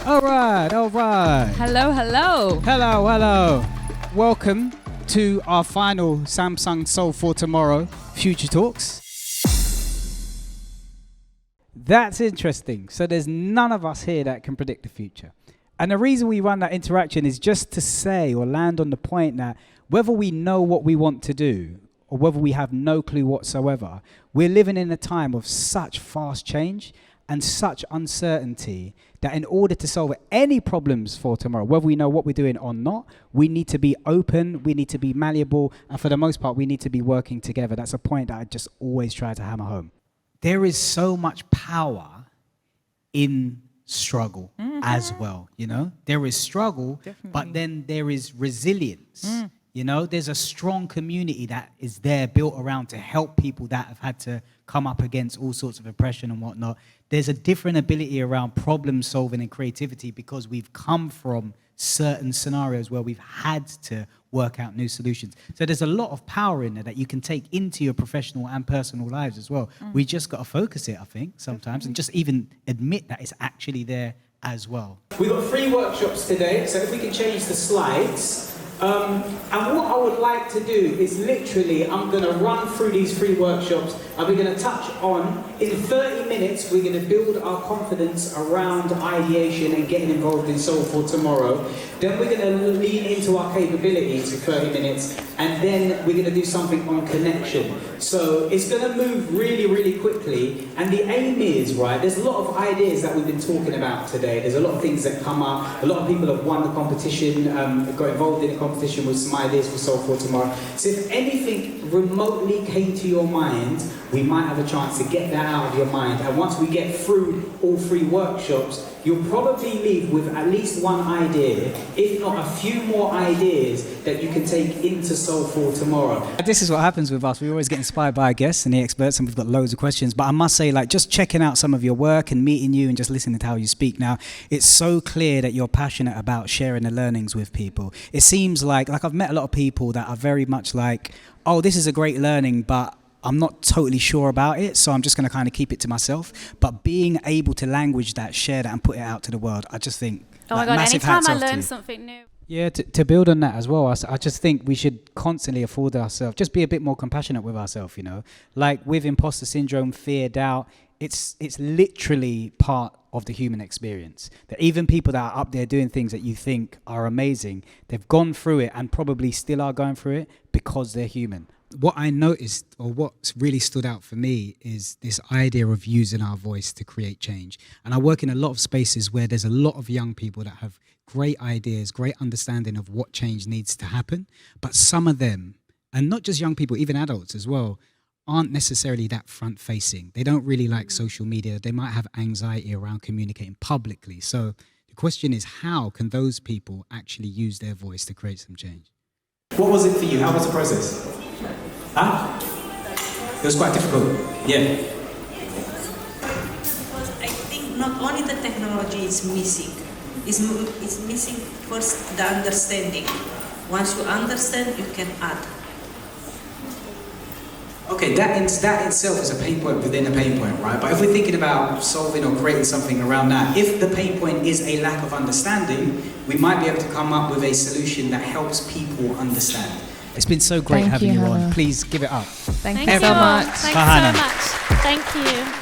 All right. Hello. Hello. Welcome to our final Samsung Soul for Tomorrow Future Talks. That's interesting. So there's none of us here that can predict the future. And the reason we run that interaction is just to say or land on the point that whether we know what we want to do or whether we have no clue whatsoever, we're living in a time of such fast change and such uncertainty that in order to solve any problems for tomorrow, whether we know what we're doing or not, we need to be open, we need to be malleable, and for the most part, we need to be working together. That's a point that I just always try to hammer home. There is so much power in struggle as well, you know? There is struggle, but then there is resilience. You know, there's a strong community that is there built around to help people that have had to come up against all sorts of oppression and whatnot. There's a different ability around problem solving and creativity because we've come from certain scenarios where we've had to work out new solutions. So there's a lot of power in there that you can take into your professional and personal lives as well. We just got to focus it, I think, sometimes, and just even admit that it's actually there as well. We've got 3 workshops today, so if we can change the slides. And what I would like to do is literally, I'm going to run through these 3 workshops and we're going to touch on, in 30 minutes, we're going to build our confidence around ideation and getting involved in Soul for Tomorrow. Then we're going to lean into our capabilities for 30 minutes and then we're going to do something on connection. So it's going to move really, really quickly. And the aim is, right, there's a lot of ideas that we've been talking about today. There's a lot of things that come up. A lot of people have won the competition, got involved in the competition with some ideas for Soul for Tomorrow. So if anything remotely came to your mind, we might have a chance to get that out of your mind. And once we get through all 3 workshops, you'll probably leave with at least one idea, if not a few more ideas that you can take into Soul for Tomorrow. This is what happens with us. We always get inspired by our guests and the experts, and we've got loads of questions. But I must say, like, just checking out some of your work and meeting you and just listening to how you speak now, it's so clear that you're passionate about sharing the learnings with people. It seems like I've met a lot of people that are very much like, oh, this is a great learning, but I'm not totally sure about it, so I'm just going to kind of keep it to myself. But being able to language that, share that, and put it out to the world, I just think, oh my God, anytime I learn something new. Yeah, to build on that as well, I just think we should constantly afford ourselves, just be a bit more compassionate with ourselves, you know? Like with imposter syndrome, fear, doubt, it's literally part of the human experience. That even people that are up there doing things that you think are amazing, they've gone through it and probably still are going through it because they're human. What I noticed, or what's really stood out for me, is this idea of using our voice to create change. And I work in a lot of spaces where there's a lot of young people that have great ideas, great understanding of what change needs to happen. But some of them, and not just young people, even adults as well, aren't necessarily that front-facing. They don't really like social media. They might have anxiety around communicating publicly. So the question is, how can those people actually use their voice to create some change? What was it for you? How was the process? Huh? It was quite difficult. Yeah. Because I think not only the technology is missing, it's missing first the understanding. Once you understand, you can add. Okay, that itself is a pain point within a pain point, right? But if we're thinking about solving or creating something around that, if the pain point is a lack of understanding, we might be able to come up with a solution that helps people understand. It's been so great having you on. Please give it up. Thank you so much. Thanks so much. Thank you.